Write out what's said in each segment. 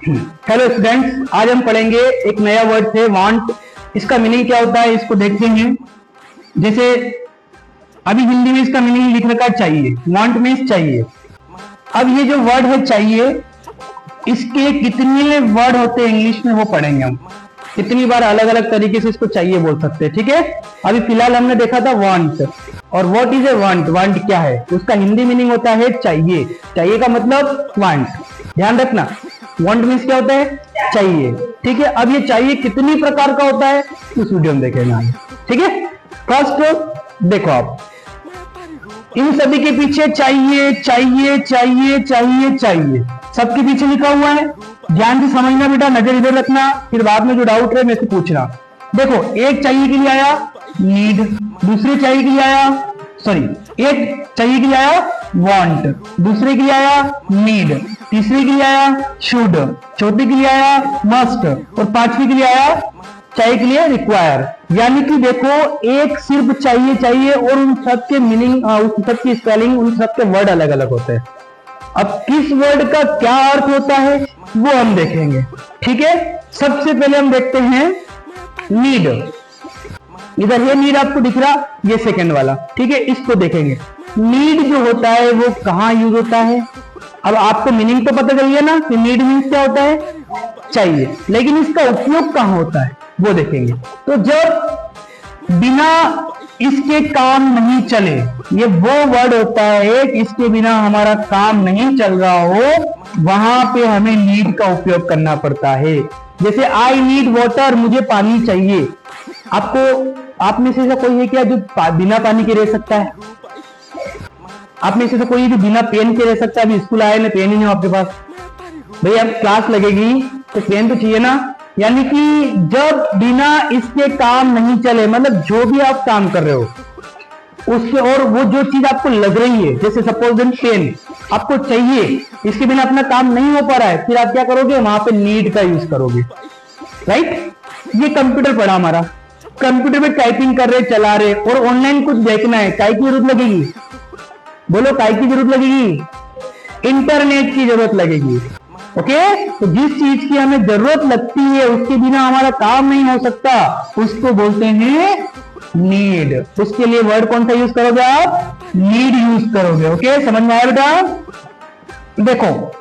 Hello students, आज हम पढ़ेंगे एक नया वर्ड है वांट। इसका मीनिंग क्या होता है इसको देखते हैं। जैसे अभी हिंदी में इसका मीनिंग लिख रखा है चाहिए। वांट मीन्स चाहिए। अब ये जो वर्ड है चाहिए, इसके कितने वर्ड होते हैं इंग्लिश में वो पढ़ेंगे हम। कितनी बार अलग अलग तरीके से इसको चाहिए बोल सकते हैं, ठीक है। अभी फिलहाल हमने देखा था वांट, और what is a want. Want क्या है, उसका हिंदी मीनिंग होता है चाहिए। चाहिए का मतलब वांट, ध्यान रखना। वांट मीन्स क्या होता है, चाहिए, ठीक है। अब ये चाहिए कितनी प्रकार का होता है इस वीडियो में देखेंगे हम, ठीक है। फर्स्ट देखो आप, इन सभी के पीछे चाहिए चाहिए चाहिए चाहिए चाहिए, सबके पीछे लिखा हुआ है। ध्यान से समझना बेटा, नजर इधर रखना, फिर बाद में जो डाउट है मेरे से पूछना। देखो, एक चाहिए के लिए आया नीड, दूसरे चाहिए के लिए आया एक चाहिए के लिए आया वांट, दूसरे के लिए आया नीड, तीसरे के लिए आया शुड, चौथे के लिए आया मस्ट, और पांचवे के लिए आया चाहिए के लिए रिक्वायर। यानी कि देखो, एक सिर्फ चाहिए चाहिए और उन सब के मीनिंग, उन सब की स्पेलिंग, उन सब के वर्ड अलग अलग होते हैं। अब किस वर्ड का क्या अर्थ होता है वो हम देखेंगे, ठीक है। सबसे पहले हम देखते हैं नीड। इधर ये नीड आपको दिख रहा, ये सेकंड वाला, ठीक है। इसको देखेंगे। नीड जो होता है वो कहाँ यूज होता है। अब आपको मीनिंग तो पता चल गया ना कि नीड मीन्स क्या होता है, चाहिए, लेकिन इसका उपयोग कहाँ होता है वो देखेंगे। तो जब बिना इसके काम नहीं चले, ये वो वर्ड होता है कि इसके बिना हमारा काम नहीं चल रहा हो, वहां पे हमें नीड का उपयोग करना पड़ता है। जैसे आई नीड वाटर, मुझे पानी चाहिए। आप में से ऐसा कोई है क्या जो बिना पानी के रह सकता है? आप में से कोई जो बिना पेन के रह सकता है? अभी स्कूल आए ना, पेन ही नहीं हो आपके पास, भाई अब क्लास लगेगी तो पेन तो चाहिए ना। यानी कि जब बिना इसके काम नहीं चले, मतलब जो भी आप काम कर रहे हो उसके, और वो जो चीज आपको लग रही है, जैसे सपोज पेन आपको चाहिए, इसके बिना अपना काम नहीं हो पा रहा है, फिर आप क्या करोगे, वहां पे नीड का यूज करोगे, राइट। ये कंप्यूटर पड़ा हमारा, कंप्यूटर पे टाइपिंग कर रहे, चला रहे, और ऑनलाइन कुछ देखना है, काय की जरूरत लगेगी? बोलो, काय की जरूरत लगेगी? इंटरनेट की जरूरत लगेगी, ओके। तो जिस चीज की हमें जरूरत लगती है उसके बिना हमारा काम नहीं हो सकता, उसको बोलते हैं नीड। उसके लिए वर्ड कौन सा यूज करोगे आप? नीड यूज करोगे, ओके। समझ में आया बेटा? देखो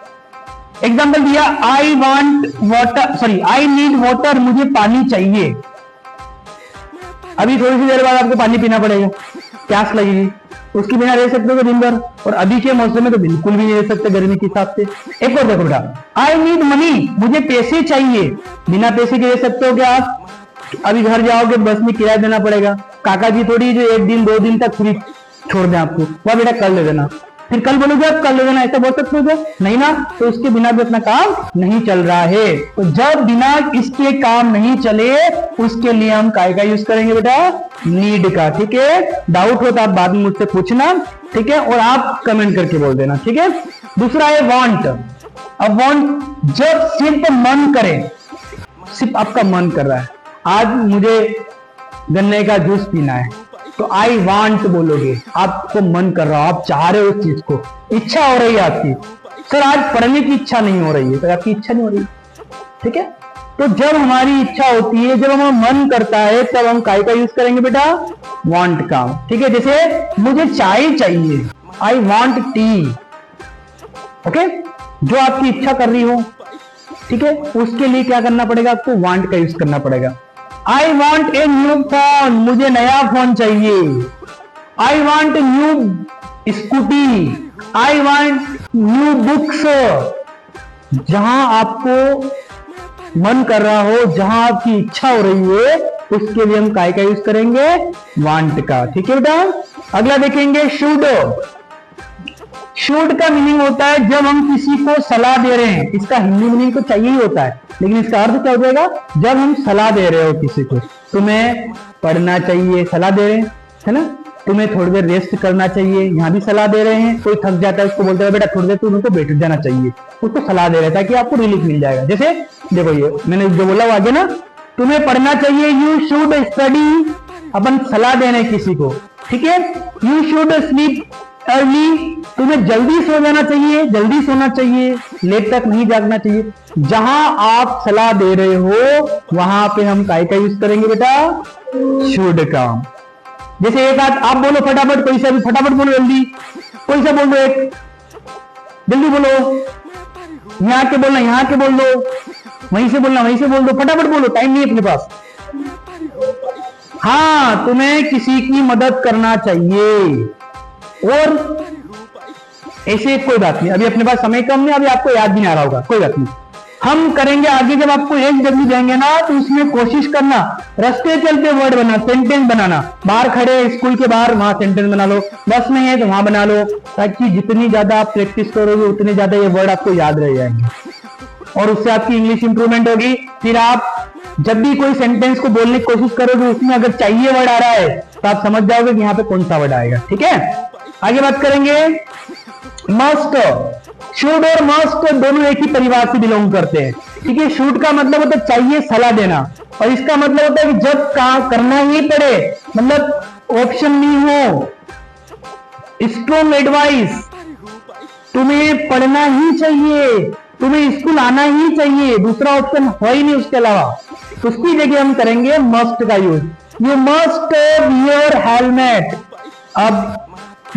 एग्जांपल दिया, I want water, I need water, मुझे पानी चाहिए। अभी थोड़ी सी देर बाद आपको पानी पीना पड़ेगा, प्यास लगेगी, उसके बिना रह सकते हो दिन भर, और अभी के मौसम में तो बिल्कुल भी नहीं रह सकते गर्मी के हिसाब से। एक और देखो बेटा, आई नीड मनी, मुझे पैसे चाहिए। बिना पैसे के रह सकते हो क्या आप? अभी घर जाओगे बस में किराया देना पड़ेगा, काका जी थोड़ी जो एक दिन दो दिन तक फ्री छोड़ दें आपको, वह बेटा कल दे देना, फिर कल बोलोगे आप कल दे देना, ऐसा बोल सकते हो नहीं ना। तो उसके बिना भी अपना काम नहीं चल रहा है। तो जब बिना इसके काम नहीं चले, उसके लिए हम काय का यूज करेंगे बेटा? नीड का, ठीक है। डाउट हो तो आप बाद में मुझसे पूछना, ठीक है, और आप कमेंट करके बोल देना, ठीक है। दूसरा है वांट। अब वांट जब सिर्फ मन करे, सिर्फ आपका मन कर रहा है, आज मुझे गन्ने का जूस पीना है, तो आई वांट बोलोगे, आपको मन कर रहा हो, आप चाह रहे हो उस चीज को, इच्छा हो रही है आपकी। सर आज पढ़ने की इच्छा नहीं हो रही है, तो आपकी इच्छा नहीं हो रही, ठीक है। तो जब हमारी इच्छा होती है, जब हमारा मन करता है, तब हम काय का यूज करेंगे बेटा? वांट का, ठीक है। जैसे मुझे चाय चाहिए, आई वांट टी, ओके। जो आपकी इच्छा कर रही हो, ठीक है, उसके लिए क्या करना पड़ेगा आपको? वांट का यूज करना पड़ेगा। I want a new phone, मुझे नया फोन चाहिए। I want new scooty, I want new books. जहां आपको मन कर रहा हो, जहां आपकी इच्छा हो रही है, उसके लिए हम काय का यूज करेंगे? वांट का, ठीक है बेटा। अगला देखेंगे शुड। शुड का मीनिंग होता है जब हम किसी को सलाह दे रहे हैं, इसका हिंदी मीनिंग तो चाहिए ही होता है, लेकिन इसका अर्थ क्या हो जाएगा? जब हम सलाह दे रहे हो किसी को, तुम्हें पढ़ना चाहिए, सलाह दे रहे हैं, है ना। तुम्हें थोड़ी देर रेस्ट करना चाहिए, यहाँ भी सलाह दे रहे हैं। कोई थक जाता है, उसको बोलते हैं बेटा थोड़ी देर तुमको बैठ जाना चाहिए, उसको सलाह दे रहे हैं ताकि आपको रिलीफ मिल जाएगा। जैसे देखो, ये मैंने जो बोला वो आगे ना, तुम्हें पढ़ना चाहिए, यू शुड स्टडी, अपन सलाह दे रहे हैं किसी को, ठीक है। यू शुड स्लीप अर्ली, तुम्हें जल्दी सो जाना चाहिए, जल्दी सोना चाहिए, लेट तक नहीं जागना चाहिए। जहां आप सलाह दे रहे हो वहां पे हम काय का यूज करेंगे बेटा, शुड का। जैसे एक आध आप बोलो फटाफट, कोई सा भी फटाफट बोलो, जल्दी कोई सा बोलो, एक जल्दी बोलो, यहां के बोलना यहां के बोल दो, वहीं से बोलना वहीं से बोल दो, फटाफट बोलो, टाइम नहीं है अपने पास। हाँ, तुम्हें किसी की मदद करना चाहिए, और ऐसे कोई बात नहीं, अभी अपने पास समय कम है, अभी आपको याद भी नहीं आ रहा होगा, कोई बात नहीं, हम करेंगे आगे। जब आपको एक जगह देंगे ना तो उसमें कोशिश करना रास्ते चलते वर्ड बना, सेंटेंस बनाना, बाहर खड़े स्कूल के बाहर वहां सेंटेंस बना लो, बस में है तो वहां बना लो, ताकि जितनी ज्यादा आप प्रैक्टिस करोगे उतने ज्यादा ये वर्ड आपको याद रह जाएंगे और उससे आपकी इंग्लिश इंप्रूवमेंट होगी। फिर आप जब भी कोई सेंटेंस को बोलने की कोशिश करोगे उसमें अगर चाहिए वर्ड आ रहा है तो आप समझ जाओगे कि यहाँ पे कौन सा वर्ड आएगा। ठीक है, आगे बात करेंगे। मस्ट, शुड और मस्ट दोनों एक ही परिवार से बिलोंग करते हैं। ठीक है, शुड का मतलब होता है चाहिए, सलाह देना, और इसका मतलब होता है कि जब काम करना ही पड़े, मतलब ऑप्शन नहीं हो, स्ट्रॉन्ग एडवाइस, तुम्हें पढ़ना ही चाहिए, तुम्हें स्कूल आना ही चाहिए, दूसरा ऑप्शन हो ही नहीं उसके अलावा, तो उसकी जगह हम करेंगे मस्ट का use. You must wear helmet. अब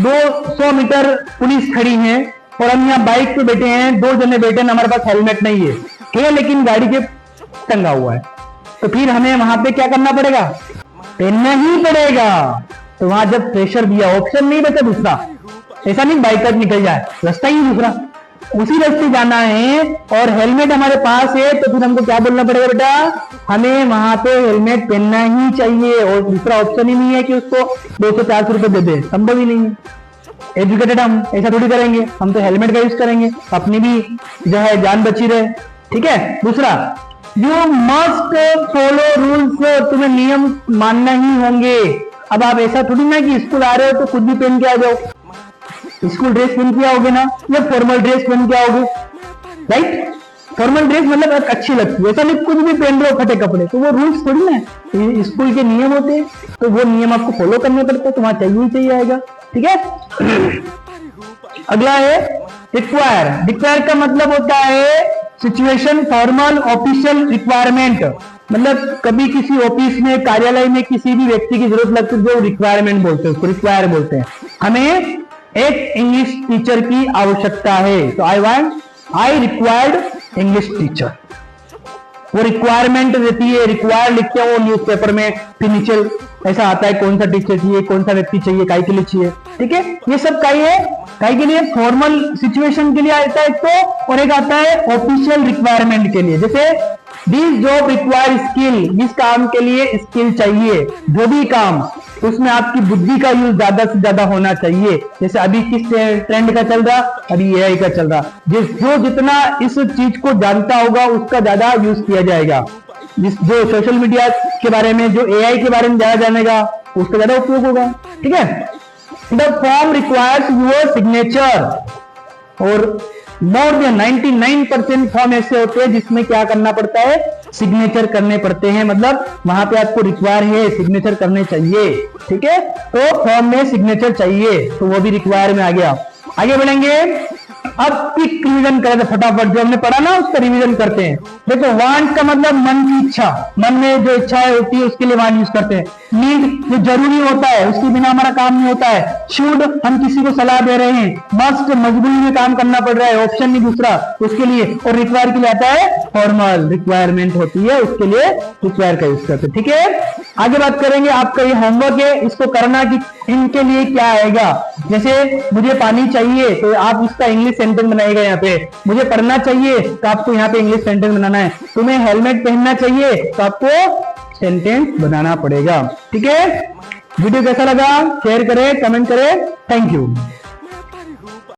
200 मीटर पुलिस खड़ी है और हम यहाँ बाइक पे बैठे हैं, 2 जने बैठे हैं, हमारे पास हेलमेट नहीं है लेकिन गाड़ी के टंगा हुआ है, तो फिर हमें वहां पे क्या करना पड़ेगा, पहनना ही पड़ेगा। तो वहां जब प्रेशर दिया, ऑप्शन नहीं बचा दूसरा, ऐसा नहीं बाइक निकल जाए, रास्ता ही दूसरा, उसी रास्ते जाना है और हेलमेट हमारे पास है, तो फिर हमको क्या बोलना पड़ेगा बेटा, हमें वहां पे हेलमेट पहनना ही चाहिए और दूसरा ऑप्शन ही नहीं है कि उसको 200-400 रुपए दे दे, संभव ही नहीं है। एजुकेटेड हम ऐसा थोड़ी करेंगे, हम तो हेलमेट का यूज करेंगे, अपनी भी जो है जान बची रहे। ठीक है, दूसरा, यू मस्ट फॉलो रूल्स, तुम्हें नियम मानना ही होंगे। अब आप ऐसा थोड़ी ना कि स्कूल आ रहे हो तो कुछ भी पहन के आ जाओ, स्कूल ड्रेस पहन के आओगे ना, या फॉर्मल ड्रेस पहन के आओगे, राइट। फॉर्मल ड्रेस मतलब अच्छी लगती है, ऐसा नहीं कुछ भी पहन रहे हो फटे कपड़े, तो वो रूल्स थोड़ी ना है, स्कूल के नियम होते हैं, तो वो नियम आपको फॉलो करने पड़ते हैं, तो वहां चाहिए ही चाहिए आएगा। ठीक है, अगला है रिक्वायर। रिक्वायर का मतलब होता है सिचुएशन, फॉर्मल, ऑफिशियल रिक्वायरमेंट, मतलब कभी किसी ऑफिस में, कार्यालय में किसी भी व्यक्ति की जरूरत लगती है, जो रिक्वायरमेंट बोलते हैं, उसको रिक्वायर बोलते हैं। हमें एक इंग्लिश टीचर की आवश्यकता है, तो आई रिक्वायर्ड इंग्लिश टीचर, वो रिक्वायरमेंट रहती है, रिक्वायर लिखते हैं वो न्यूज़पेपर में, फिर नीचे ऐसा आता है कौन सा टीचर चाहिए, कौन सा व्यक्ति चाहिए, काय के लिए चाहिए। ठीक है, ये सब काय है, काय के लिए, फॉर्मल सिचुएशन के लिए आता है एक तो, और एक आता है ऑफिशियल रिक्वायरमेंट के लिए। जैसे दिस जॉब रिक्वायर स्किल, जिस काम के लिए स्किल चाहिए, जो भी काम, उसमें आपकी बुद्धि का यूज ज्यादा से ज्यादा होना चाहिए। जैसे अभी किस ट्रेंड का चल रहा, अभी एआई का चल रहा, जो जितना इस चीज को जानता होगा उसका ज्यादा यूज किया जाएगा। जो सोशल मीडिया के बारे में, जो एआई के बारे में ज्यादा जानेगा, उसका ज्यादा उपयोग होगा। ठीक है, the form requires your signature, और मोर देन 99% फॉर्म ऐसे होते हैं जिसमें क्या करना पड़ता है, सिग्नेचर करने पड़ते हैं, मतलब वहां पे आपको रिक्वायर है, सिग्नेचर करने चाहिए। ठीक है, तो फॉर्म में सिग्नेचर चाहिए, तो वो भी रिक्वायर में आ गया। आगे बढ़ेंगे, अब क्विक रिवीजन करें फटाफट, जो हमने पढ़ा ना उसका रिवीजन करते हैं। देखो, वांट का मतलब मन की इच्छा, मन में जो इच्छाएं होती है उसके लिए वांट यूज करते हैं। नीड जो जरूरी होता है, उसके बिना हमारा काम नहीं होता है। शुड हम किसी को सलाह दे रहे हैं। मस्ट मजबूरी में काम करना पड़ रहा है, ऑप्शन नहीं दूसरा, उसके लिए। और रिक्वायर के लिए आता है फॉर्मल, रिक्वायरमेंट होती है उसके लिए रिक्वायर का यूज करते हैं। ठीक है, आगे बात करेंगे, आपका ये होमवर्क है, इसको करना कि इनके लिए क्या आएगा। जैसे मुझे पानी चाहिए तो आप इसका इंग्लिश सेंटेंस बनाएगा, यहाँ पे मुझे पढ़ना चाहिए तो आपको यहाँ पे इंग्लिश सेंटेंस बनाना है, तुम्हें हेलमेट पहनना चाहिए तो आपको सेंटेंस बनाना पड़ेगा। ठीक है, वीडियो कैसा लगा शेयर करें, कमेंट करें। Thank you.